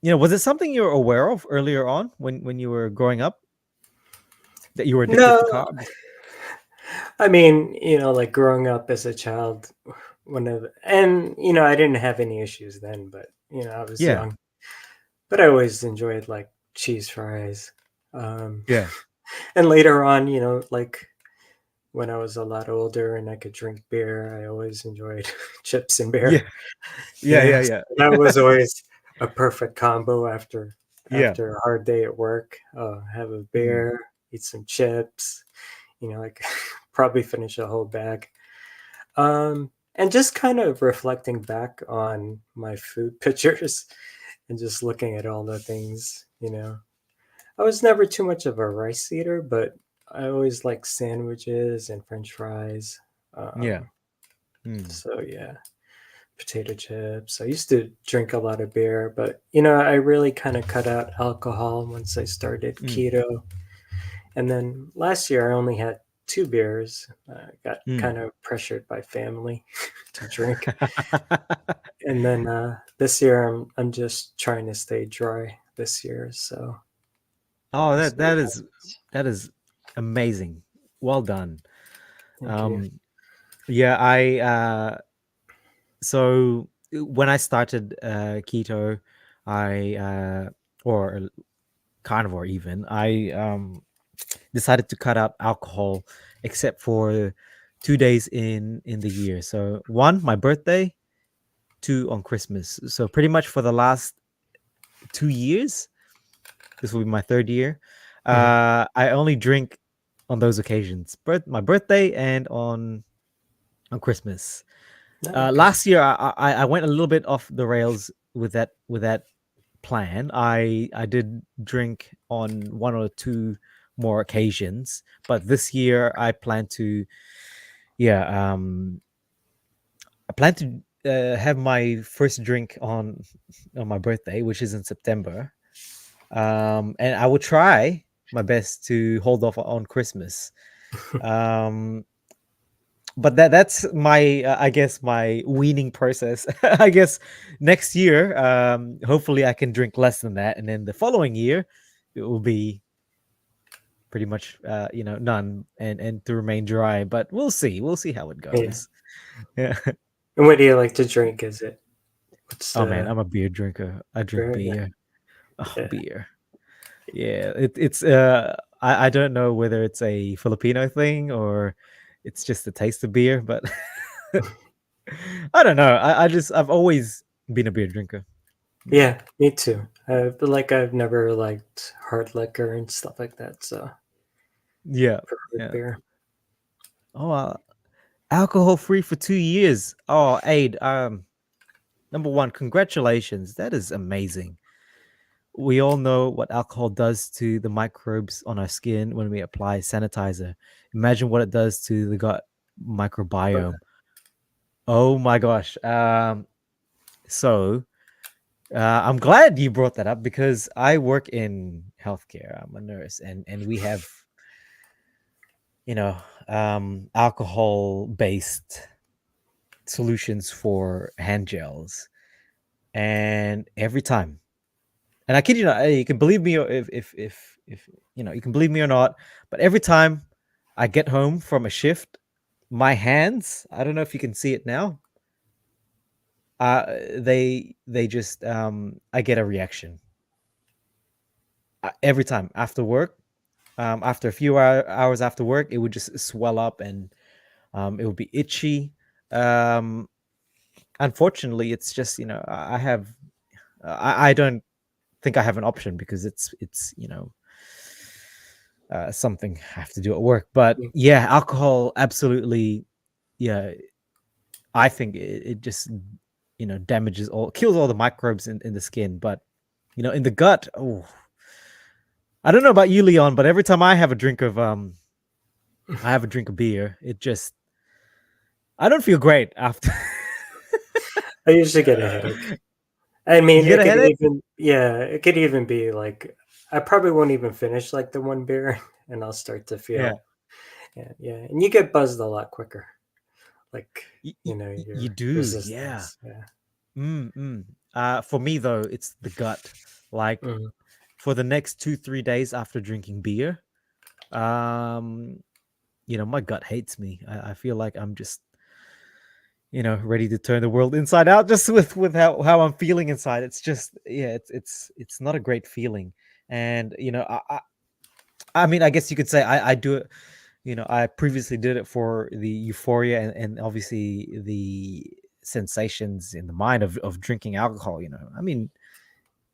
was it something you were aware of earlier on when you were growing up, that you were addicted to No, carbs? I mean, like growing up as a child, I didn't have any issues then, but I was Yeah, young. But I always enjoyed like cheese fries. Um, yeah, and later on, like when I was a lot older and I could drink beer, I always enjoyed chips and yeah, beer. yeah, yeah, So yeah. that was always. a perfect combo Yeah. after a hard day at work. Have a Mm, beer, eat some chips, like probably finish a whole bag. And just kind of reflecting back on my food pictures and just looking at all the things. I was never too much of a rice eater, but I always like sandwiches and French fries. yeah. Um, Mm, so yeah, potato chips. I used to drink a lot of beer, but I really kind of cut out alcohol once I started mm, keto. And then last year I only had two beers. Got mm. kind of pressured by family to drink. And then this year I'm just trying to stay dry this year. So Oh, we'll that see what that is happens. that is amazing. Well done. Thank you. Um, yeah, so when I started keto, I or carnivore even, I decided to cut out alcohol except for 2 days in the year. So one, my birthday, two on Christmas. So pretty much for the last 2 years, this will be my third year. Mhm. I only drink on those occasions, my birthday and on Christmas. Okay. Last year, I went a little bit off the rails with that plan. I did drink on one or two more occasions, but this year I plan to, yeah, I plan to have my first drink on my birthday, which is in September. And I will try my best to hold off on Christmas. Um, but that's my I guess my weaning process. I guess next year, hopefully I can drink less than that, and then the following year it will be pretty much none, and to remain dry. But we'll see how it Yeah. goes. Yeah. And what do you like to drink? Is it what's Oh man, the I'm a beer drinker. I drink beer? Yeah. beer. Oh, Yeah. beer. Yeah, it's I don't know whether it's a Filipino thing or it's just the taste of beer, but I don't know. I've always been a beer drinker. Yeah. Yeah, me too. But like I've never liked hard liquor and stuff like that, so Yeah. preferred Yeah. beer. Oh, alcohol free for 2 years. Oh, Aid. Number one, congratulations. That is amazing. We all know what alcohol does to the microbes on our skin when we apply sanitizer. Imagine what it does to the gut microbiome. Oh my gosh. So I'm glad you brought that up because I work in healthcare. I'm a nurse, and we have you know alcohol based solutions for hand gels, and every time, and I kid you not, you can believe me or if you can believe me or not, but every time I get home from a shift, my hands, I don't know if you can see it now, they just I get a reaction every time after work. After a few hours after work, it would just swell up, and it would be itchy. um Unfortunately, it's just I have I don't think I have an option because it's something I have to do at work. But Mm. yeah, alcohol absolutely. Yeah, I think it just damages all, kills all the microbes in the skin. But in the gut, oh, I don't know about you, Leon, but every time I have a drink of beer, it just, I don't feel great after. I usually get a headache. I mean, You get a headache? it could even be like I probably won't even finish like the one beer, and I'll start to Yeah, feel, yeah, and you get buzzed a lot quicker, like you your do. Yeah. resistance. Yeah. Mm-mm. For me though, it's the gut. Like Mhm. for the next 2-3 days after drinking beer, um, my gut hates me. I feel like I'm just, ready to turn the world inside out just with how I'm feeling inside. It's just, yeah, it's not a great feeling. And I mean, I guess you could say I do it. I previously did it for the euphoria and obviously the sensations in the mind of drinking alcohol. I mean,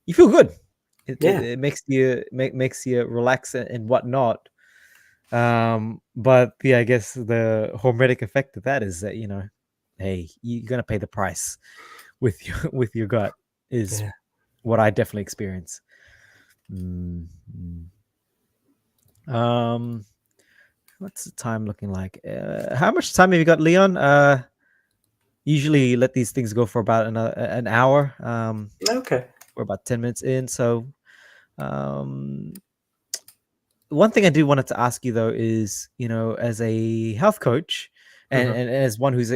you feel good. Yeah, It makes makes you relax and whatnot. But yeah, I guess the hormetic effect of that is that, hey, you're gonna pay the price with your with your gut is yeah. what I definitely experience. Mm, Um, what's the time looking like? How much time have you got, Leon? Usually let these things go for about an hour. Okay. We're about 10 minutes in, so um, one thing I do wanted to ask you though is, as a health coach, and Hmm. and as one who's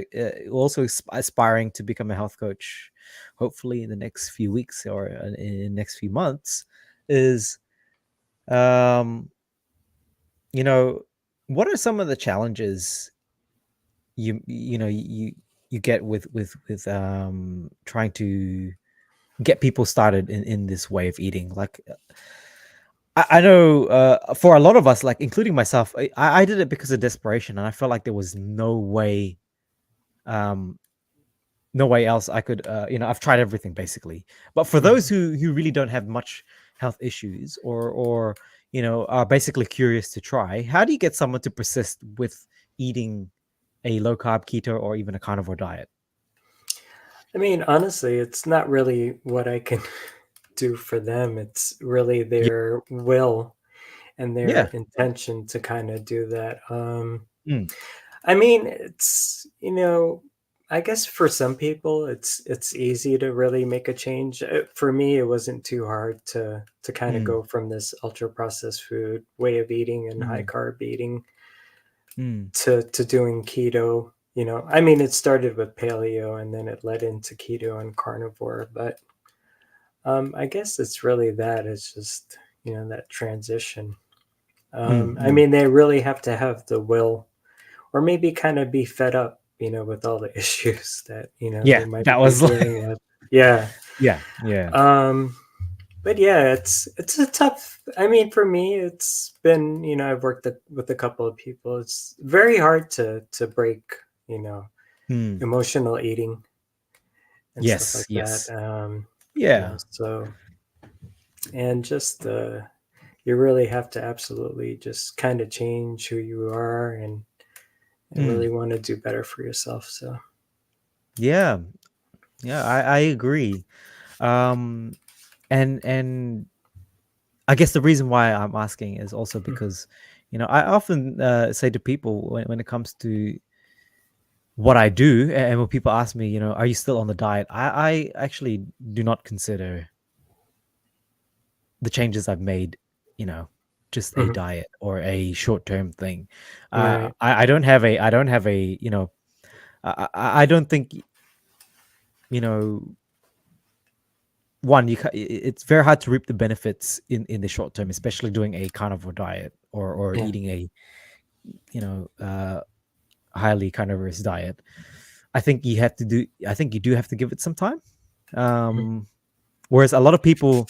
also aspiring to become a health coach, hopefully in the next few weeks or in the next few months, is um, you know, what are some of the challenges you get with trying to get people started in this way of eating? Like, I know for a lot of us, like including myself, I did it because of desperation, and I felt like there was um no way else I could. I've tried everything basically. But for those Hmm. who really don't have much health issues, or are basically curious to try, how do you get someone to persist with eating a low carb keto or even a carnivore diet? I mean, honestly, it's not really what I can do for them. It's really Yeah. their will and their Yeah. intention to kind of do that. Mm, I mean, it's, I guess for some people it's easy to really make a change. For me, it wasn't too hard to kind of mm, go from this ultra processed food way of eating and high mm, carb eating mm, to doing keto. I mean, it started with paleo and then it led into keto and carnivore, but I guess it's really that. It's just, that transition. mm, I mm. mean, they really have to have the will, or maybe kind of be fed up, with all the issues that, they Yeah, might that be was like, dealing with. Yeah. yeah, yeah. Um, but yeah, it's a tough. I mean, for me, it's been, I've worked with a couple of people. It's very hard to break, you know, Mm. emotional eating and stuff Yes, like that. yes. Yeah. So and just you really have to absolutely just kind of change who you are and Mm. really want to do better for yourself. So. Yeah. Yeah, I agree. Um and I guess the reason why I'm asking is also Mhm. because, I often say to people when it comes to what I do, and when people ask me, are you still on the diet? I actually do not consider the changes I've made, you know, just a Mhm. diet or a short-term thing. Right. I don't have a, I don't think, you know, one, it's very hard to reap the benefits in the short term, especially doing a carnivore diet or Yeah. eating a, highly carnivorous diet. I think you do have to give it some time. Mhm. Um, Whereas a lot of people,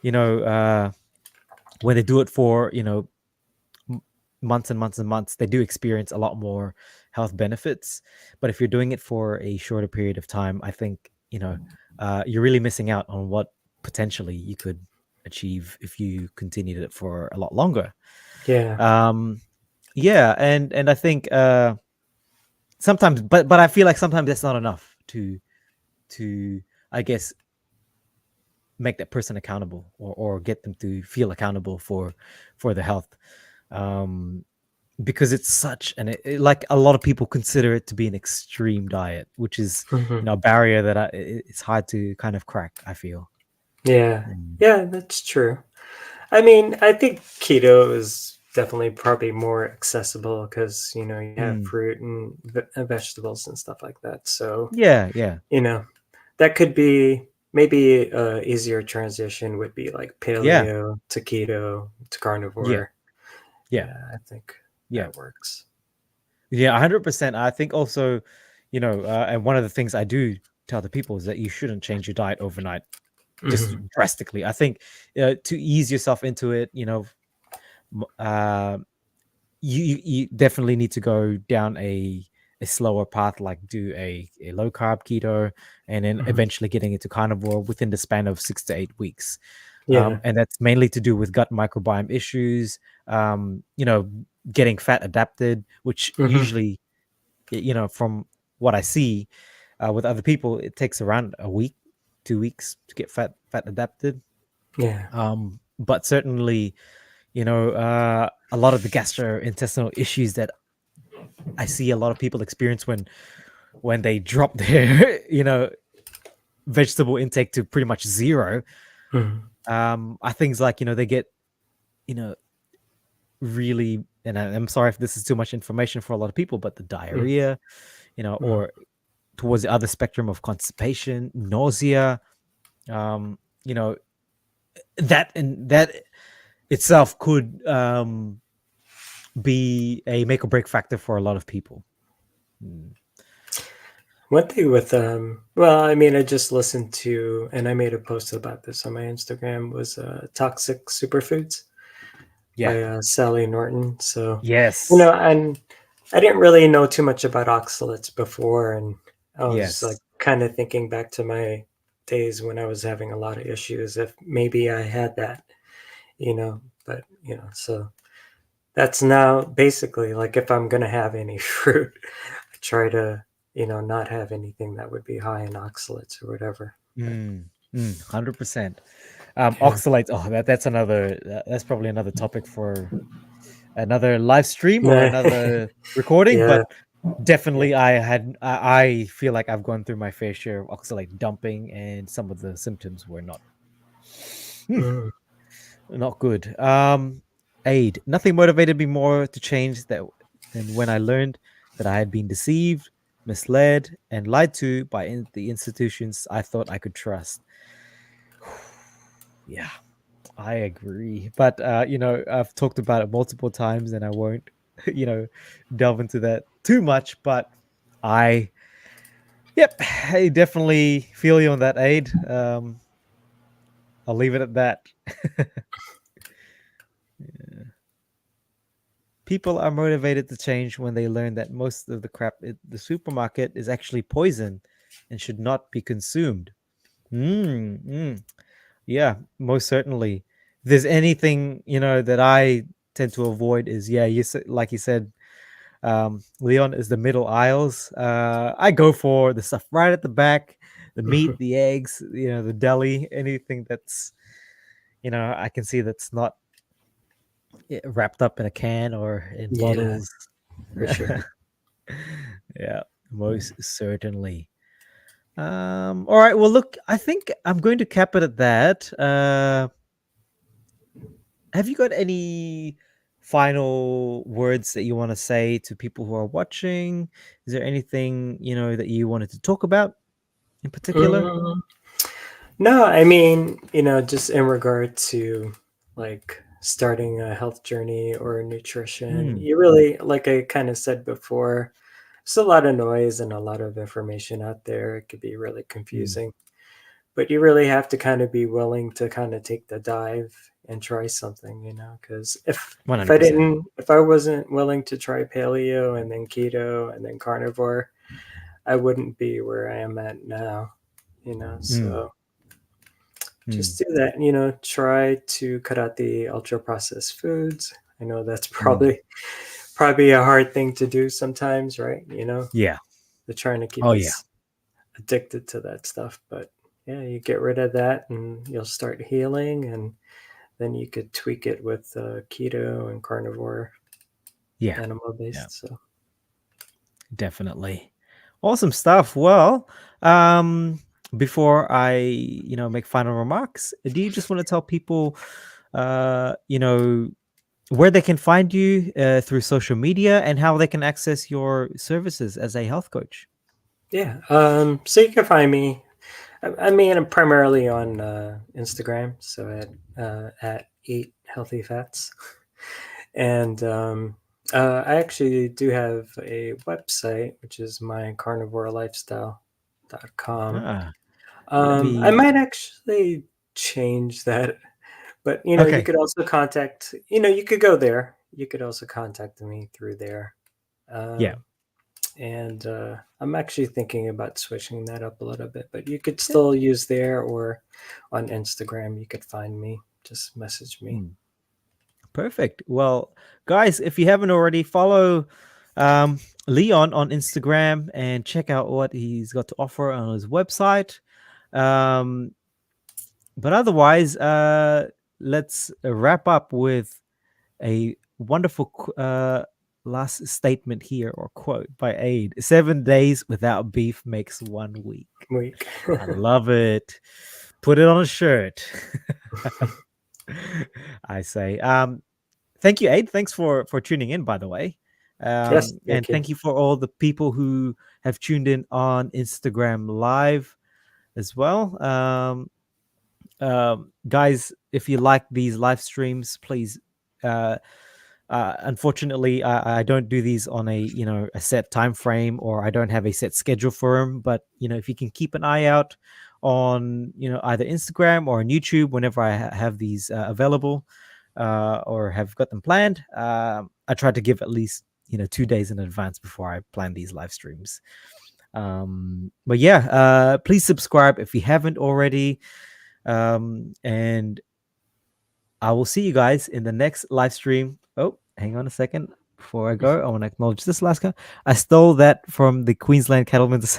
you know, uh, when they do it for, m- months and months and months, they do experience a lot more health benefits. But if you're doing it for a shorter period of time, I think, you're really missing out on what potentially you could achieve if you continued it for a lot longer. Yeah. Um, yeah, and I think sometimes, but I feel like sometimes that's not enough to I guess make that person accountable, or get them to feel accountable for the health. Um, because it's such like a lot of people consider it to be an extreme diet, which is, Mhm. a barrier that it's hard to kind of crack, I feel. Yeah. Mm. Yeah, that's true. I mean, I think keto is definitely probably more accessible because, you have Mm. fruit and vegetables and stuff like that. So, Yeah, yeah, you know, that could be maybe a easier transition would be like yeah, paleo to keto to yeah, carnivore. yeah, Yeah, I think yeah, that works. yeah, 100%. I think also, and one of the things I do tell the people is that you shouldn't change your diet overnight, just Mhm. drastically. I think to ease yourself into it, m- uh, you definitely need to go down a a slower path, like do a low carb keto, and then Mhm. eventually getting into carnivore within the span of 6 to 8 weeks. Yeah. And that's mainly to do with gut microbiome issues, you know, getting fat adapted, which Mhm. usually, from what I see with other people, it takes around a week, 2 weeks to get fat adapted. Yeah. But certainly, a lot of the gastrointestinal issues that I see a lot of people experience when they drop their vegetable intake to pretty much zero, Mhm. are things like they get you know really, and I'm sorry if this is too much information for a lot of people, but the Mhm. diarrhea, Mhm. or towards the other spectrum of constipation, nausea, um, you know, that itself could be a make or break factor for a lot of people. Mm. One thing with well, I mean, I just listened to, and I made a post about this on my Instagram, was Toxic Superfoods Yeah. by Sally Norton. So, Yes. and I didn't really know too much about oxalates before, and I was like Yes. kind of thinking back to my days when I was having a lot of issues, if maybe I had that, but so that's now basically like if I'm gonna have any fruit, I try to, not have anything that would be high in oxalates or whatever. But 100%. yeah. Oxalates. Oh, that's probably another topic for another live stream or Nah, another recording. yeah. But Yeah. definitely, I feel like I've gone through my fair share of oxalate dumping, and some of the symptoms were hmm, Mm. not good. Aid. Nothing motivated me more to change that than when I learned that I had been deceived, misled, and lied to by the institutions I thought I could trust. Yeah, I agree. But I've talked about it multiple times and I won't, you know, delve into that too much, but I yep, I definitely feel you on that, Aid. I'll leave it at that. People are motivated to change when they learn that most of the crap at the supermarket is actually poison and should not be consumed. Mm. Yeah, most certainly. If there's anything, that I tend to avoid is, yeah, like you said, Leon, is the middle aisles. I go for the stuff right at the back, the meat, Mhm. the eggs, the deli, anything that's, I can see that's not wrapped up in a can or in Yeah, bottles. for sure. Yeah, most certainly. All right. Well, look, I think I'm going to cap it at that. Have you got any final words that you want to say to people who are watching? Is there anything, that you wanted to talk about in particular? Mm, no, I mean, just in regard to like starting a health journey or nutrition, Mm, you really, like I kind of said before, there's a lot of noise and a lot of information out there. It could be really mm, confusing, but you really have to kind of be willing to kind of take the dive and try something, because100%. if I wasn't willing to try paleo and then keto and then carnivore, I wouldn't be where I am at now, Mm, so mm, just do that, try to cut out the ultra processed foods. I know that's mm. probably a hard thing to do sometimes, right? Yeah. They're trying to Oh, keep yeah. us addicted to that stuff, but yeah, you get rid of that and you'll start healing, and then you could tweak it with keto and carnivore, Yeah. animal Yeah. based. So Definitely. Awesome stuff. Well, um, before I, make final remarks, do you just want to tell people, uh, you know, where they can find you through social media and how they can access your services as a health coach? yeah, so you can find me. I mean, I'm primarily on Instagram, so at Eat Healthy Fats, and I actually do have a website, which is mycarnivorelifestyle.com. Ah, let I me. might actually change that, but you Okay. could also you could go there. You could also contact me through there. Yeah. Um, and I'm actually thinking about switching that up a little bit. But you could Yeah. still use there, or on Instagram you could find me. Just message me. Mm, perfect. Well, guys, if you haven't already, follow um, Leon on Instagram and check out what he's got to offer on his website. Um, but otherwise, let's wrap up with a wonderful last statement here or quote by Aid. 7 days without beef makes 1 week. Week. I love it. Put it on a shirt. I say. Thank you, Aid. Thanks for tuning in, by the way. Yes, And thank you. thank you for all the people who have tuned in on Instagram Live as well. Guys, if you like these live streams, please. Uh, Unfortunately, I don't do these on a set time frame, or I don't have a set schedule for them. But if you can keep an eye out on either Instagram or on YouTube whenever I have these available, or have got them planned, I try to give at least 2 days in advance before I plan these live streams. But yeah, please subscribe if you haven't already. And I will see you guys in the next live stream. Oh, hang on a second. Before I go, I want to acknowledge this last guy. I stole that from the Queensland Cattlemen's.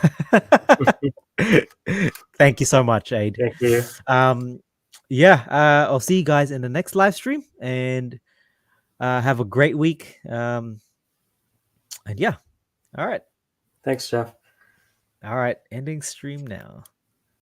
Thank you so much, Aid. Thank you. Um, yeah, I'll see you guys in the next live stream, and have a great week. And yeah, all right. Thanks, Jeff. All right, ending stream now.